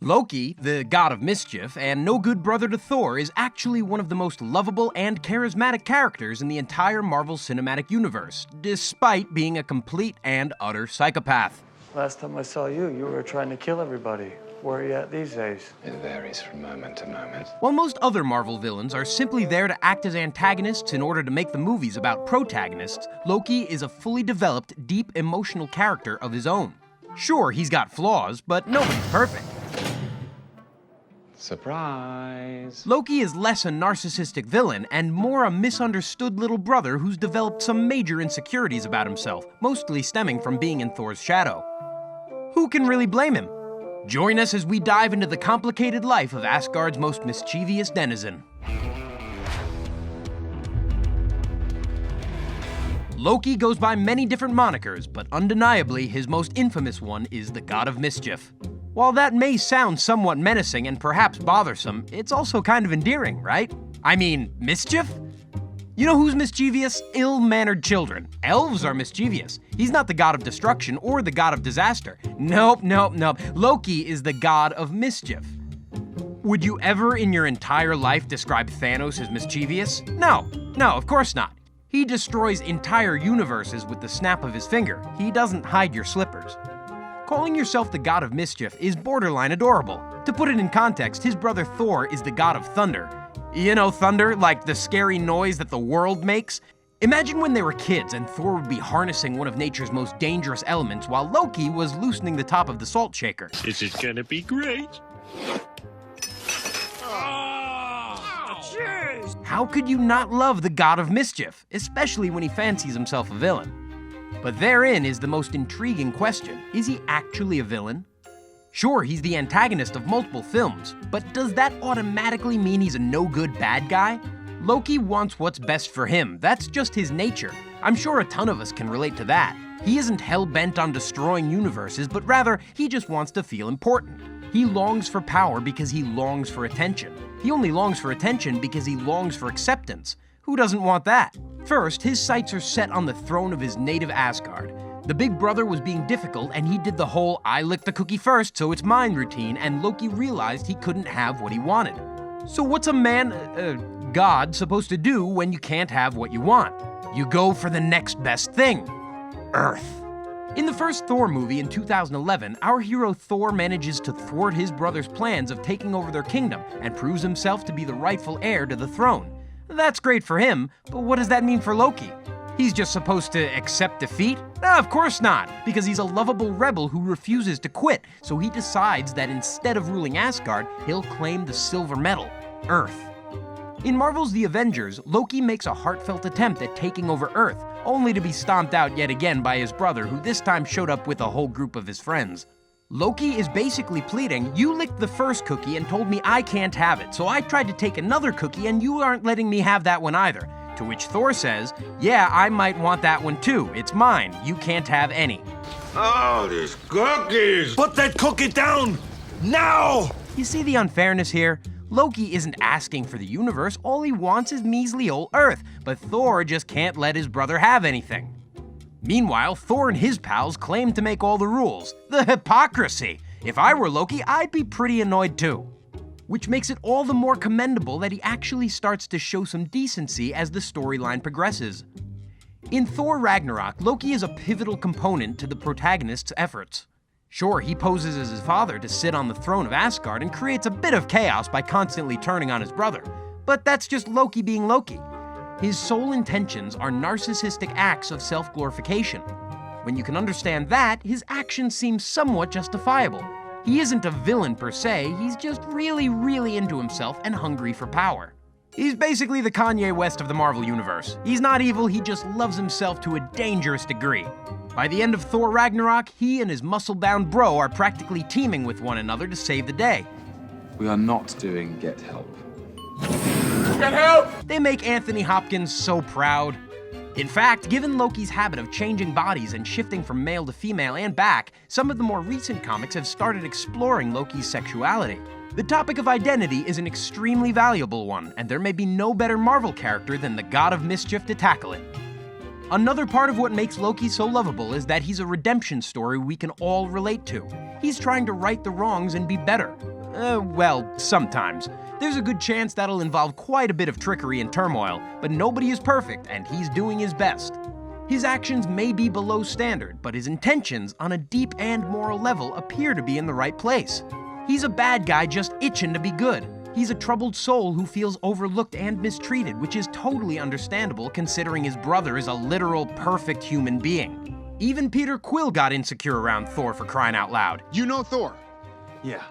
Loki, the God of Mischief and no good brother to Thor, is actually one of the most lovable and charismatic characters in the entire Marvel Cinematic Universe, despite being a complete and utter psychopath. Last time I saw you, you were trying to kill everybody. Where are you at these days? It varies from moment to moment. While most other Marvel villains are simply there to act as antagonists in order to make the movies about protagonists, Loki is a fully developed, deep emotional character of his own. Sure, he's got flaws, but nobody's perfect. Surprise! Loki is less a narcissistic villain and more a misunderstood little brother who's developed some major insecurities about himself, mostly stemming from being in Thor's shadow. Who can really blame him? Join us as we dive into the complicated life of Asgard's most mischievous denizen. Loki goes by many different monikers, but undeniably his most infamous one is the God of Mischief. While that may sound somewhat menacing and perhaps bothersome, it's also kind of endearing, right? I mean, mischief? You know who's mischievous? Ill-mannered children. Elves are mischievous. He's not the god of destruction or the god of disaster. Nope. Loki is the god of mischief. Would you ever in your entire life describe Thanos as mischievous? No, of course not. He destroys entire universes with the snap of his finger. He doesn't hide your slippers. Calling yourself the god of mischief is borderline adorable. To put it in context, his brother Thor is the god of thunder. You know thunder, like the scary noise that the world makes? Imagine when they were kids and Thor would be harnessing one of nature's most dangerous elements while Loki was loosening the top of the salt shaker. This is gonna be great. How could you not love the God of Mischief, especially when he fancies himself a villain? But therein is the most intriguing question. Is he actually a villain? Sure, he's the antagonist of multiple films, but does that automatically mean he's a no-good bad guy? Loki wants what's best for him. That's just his nature. I'm sure a ton of us can relate to that. He isn't hell-bent on destroying universes, but rather, he just wants to feel important. He longs for power because he longs for attention. He only longs for attention because he longs for acceptance. Who doesn't want that? First, his sights are set on the throne of his native Asgard. The big brother was being difficult, and he did the whole I lick the cookie first, so it's mine routine, and Loki realized he couldn't have what he wanted. So what's a god supposed to do when you can't have what you want? You go for the next best thing. Earth. In the first Thor movie in 2011, our hero Thor manages to thwart his brother's plans of taking over their kingdom and proves himself to be the rightful heir to the throne. That's great for him, but what does that mean for Loki? He's just supposed to accept defeat? Of course not, because he's a lovable rebel who refuses to quit, so he decides that instead of ruling Asgard, he'll claim the silver medal, Earth. In Marvel's The Avengers, Loki makes a heartfelt attempt at taking over Earth, only to be stomped out yet again by his brother, who this time showed up with a whole group of his friends. Loki is basically pleading, you licked the first cookie and told me I can't have it, so I tried to take another cookie and you aren't letting me have that one either. To which Thor says, yeah, I might want that one too. It's mine. You can't have any. Oh, these cookies! Put that cookie down! Now! You see the unfairness here? Loki isn't asking for the universe. All he wants is measly old Earth, but Thor just can't let his brother have anything. Meanwhile, Thor and his pals claim to make all the rules. The hypocrisy! If I were Loki, I'd be pretty annoyed too. Which makes it all the more commendable that he actually starts to show some decency as the storyline progresses. In Thor Ragnarok, Loki is a pivotal component to the protagonist's efforts. Sure, he poses as his father to sit on the throne of Asgard and creates a bit of chaos by constantly turning on his brother, but that's just Loki being Loki. His sole intentions are narcissistic acts of self-glorification. When you can understand that, his actions seem somewhat justifiable. He isn't a villain per se, he's just really into himself and hungry for power. He's basically the Kanye West of the Marvel Universe. He's not evil, he just loves himself to a dangerous degree. By the end of Thor Ragnarok, he and his muscle-bound bro are practically teaming with one another to save the day. We are not doing Get Help. Get help! They make Anthony Hopkins so proud. In fact, given Loki's habit of changing bodies and shifting from male to female and back, some of the more recent comics have started exploring Loki's sexuality. The topic of identity is an extremely valuable one, and there may be no better Marvel character than the God of Mischief to tackle it. Another part of what makes Loki so lovable is that he's a redemption story we can all relate to. He's trying to right the wrongs and be better. Well, sometimes. There's a good chance that'll involve quite a bit of trickery and turmoil, but nobody is perfect, and he's doing his best. His actions may be below standard, but his intentions on a deep and moral level appear to be in the right place. He's a bad guy just itching to be good. He's a troubled soul who feels overlooked and mistreated, which is totally understandable considering his brother is a literal perfect human being. Even Peter Quill got insecure around Thor, for crying out loud. You know Thor? Yeah.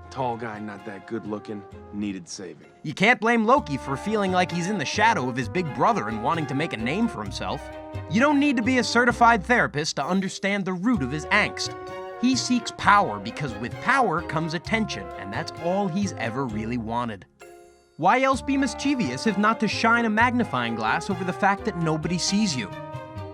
Tall guy, not that good looking, needed saving. You can't blame Loki for feeling like he's in the shadow of his big brother and wanting to make a name for himself. You don't need to be a certified therapist to understand the root of his angst. He seeks power because with power comes attention, and that's all he's ever really wanted. Why else be mischievous if not to shine a magnifying glass over the fact that nobody sees you?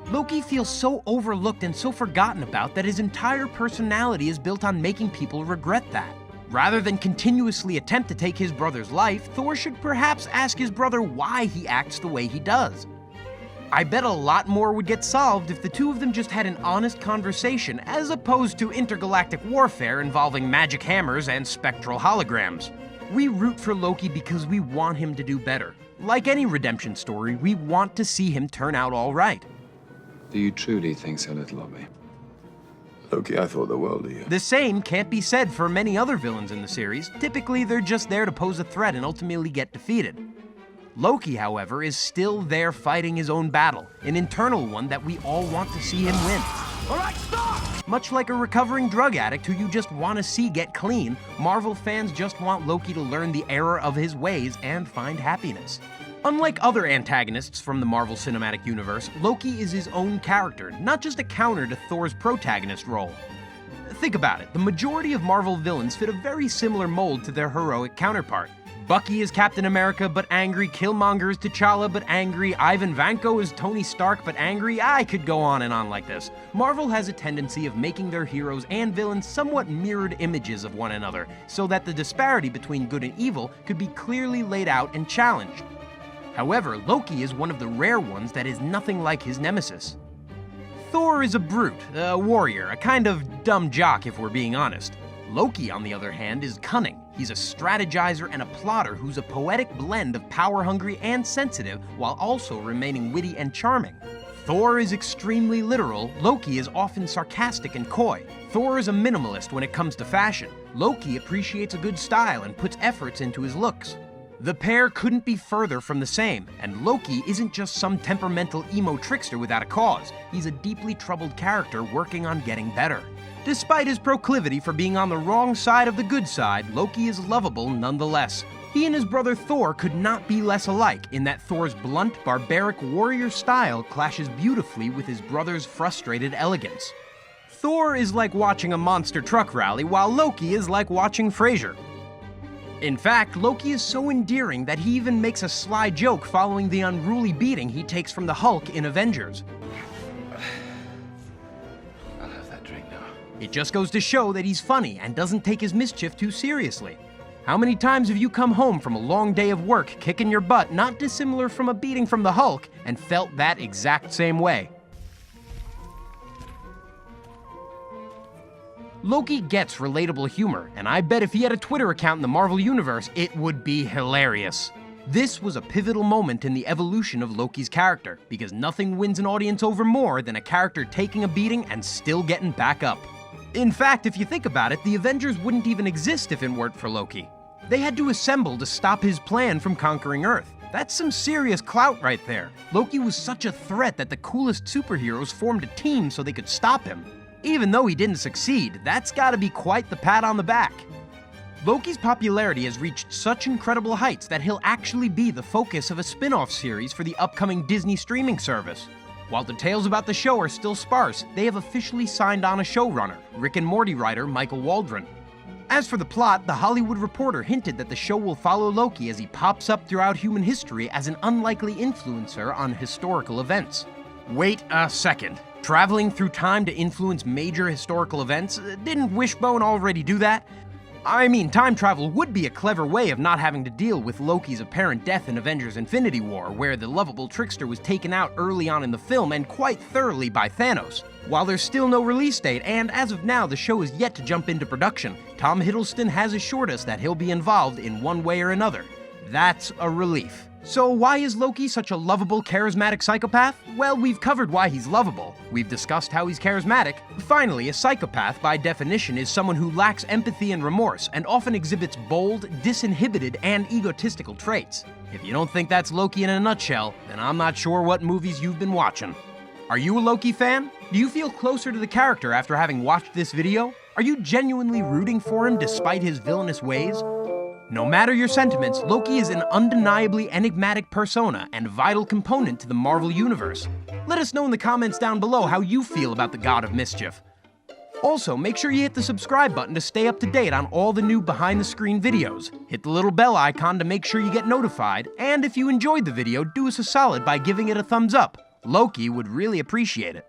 Loki feels so overlooked and so forgotten about that his entire personality is built on making people regret that. Rather than continuously attempt to take his brother's life, Thor should perhaps ask his brother why he acts the way he does. I bet a lot more would get solved if the two of them just had an honest conversation as opposed to intergalactic warfare involving magic hammers and spectral holograms. We root for Loki because we want him to do better. Like any redemption story, we want to see him turn out all right. Do you truly think so little of me? Loki, I thought the world of you. The same can't be said for many other villains in the series. Typically, they're just there to pose a threat and ultimately get defeated. Loki, however, is still there fighting his own battle, an internal one that we all want to see him win. All right, stop! Much like a recovering drug addict who you just want to see get clean, Marvel fans just want Loki to learn the error of his ways and find happiness. Unlike other antagonists from the Marvel Cinematic Universe, Loki is his own character, not just a counter to Thor's protagonist role. Think about it, the majority of Marvel villains fit a very similar mold to their heroic counterpart. Bucky is Captain America but angry, Killmonger is T'Challa but angry, Ivan Vanko is Tony Stark but angry. I could go on and on like this. Marvel has a tendency of making their heroes and villains somewhat mirrored images of one another, so that the disparity between good and evil could be clearly laid out and challenged. However, Loki is one of the rare ones that is nothing like his nemesis. Thor is a brute, a warrior, a kind of dumb jock if we're being honest. Loki, on the other hand, is cunning. He's a strategizer and a plotter who's a poetic blend of power-hungry and sensitive while also remaining witty and charming. Thor is extremely literal, Loki is often sarcastic and coy. Thor is a minimalist when it comes to fashion. Loki appreciates a good style and puts efforts into his looks. The pair couldn't be further from the same, and Loki isn't just some temperamental emo trickster without a cause. He's a deeply troubled character working on getting better. Despite his proclivity for being on the wrong side of the good side, Loki is lovable nonetheless. He and his brother Thor could not be less alike in that Thor's blunt, barbaric warrior style clashes beautifully with his brother's frustrated elegance. Thor is like watching a monster truck rally, while Loki is like watching Frasier. In fact, Loki is so endearing that he even makes a sly joke following the unruly beating he takes from the Hulk in Avengers. I'll have that drink now. It just goes to show that he's funny and doesn't take his mischief too seriously. How many times have you come home from a long day of work kicking your butt not dissimilar from a beating from the Hulk and felt that exact same way? Loki gets relatable humor, and I bet if he had a Twitter account in the Marvel Universe, it would be hilarious. This was a pivotal moment in the evolution of Loki's character, because nothing wins an audience over more than a character taking a beating and still getting back up. In fact, if you think about it, the Avengers wouldn't even exist if it weren't for Loki. They had to assemble to stop his plan from conquering Earth. That's some serious clout right there. Loki was such a threat that the coolest superheroes formed a team so they could stop him. Even though he didn't succeed, that's gotta be quite the pat on the back. Loki's popularity has reached such incredible heights that he'll actually be the focus of a spin-off series for the upcoming Disney streaming service. While details about the show are still sparse, they have officially signed on a showrunner, Rick and Morty writer Michael Waldron. As for the plot, The Hollywood Reporter hinted that the show will follow Loki as he pops up throughout human history as an unlikely influencer on historical events. Wait a second. Traveling through time to influence major historical events? Didn't Wishbone already do that? I mean, time travel would be a clever way of not having to deal with Loki's apparent death in Avengers Infinity War, where the lovable trickster was taken out early on in the film and quite thoroughly by Thanos. While there's still no release date, and as of now the show is yet to jump into production, Tom Hiddleston has assured us that he'll be involved in one way or another. That's a relief. So why is Loki such a lovable, charismatic psychopath? Well, we've covered why he's lovable. We've discussed how he's charismatic. Finally, a psychopath, by definition, is someone who lacks empathy and remorse, and often exhibits bold, disinhibited, and egotistical traits. If you don't think that's Loki in a nutshell, then I'm not sure what movies you've been watching. Are you a Loki fan? Do you feel closer to the character after having watched this video? Are you genuinely rooting for him despite his villainous ways? No matter your sentiments, Loki is an undeniably enigmatic persona and vital component to the Marvel Universe. Let us know in the comments down below how you feel about the God of Mischief. Also, make sure you hit the subscribe button to stay up to date on all the new behind-the-screen videos. Hit the little bell icon to make sure you get notified, and if you enjoyed the video, do us a solid by giving it a thumbs up. Loki would really appreciate it.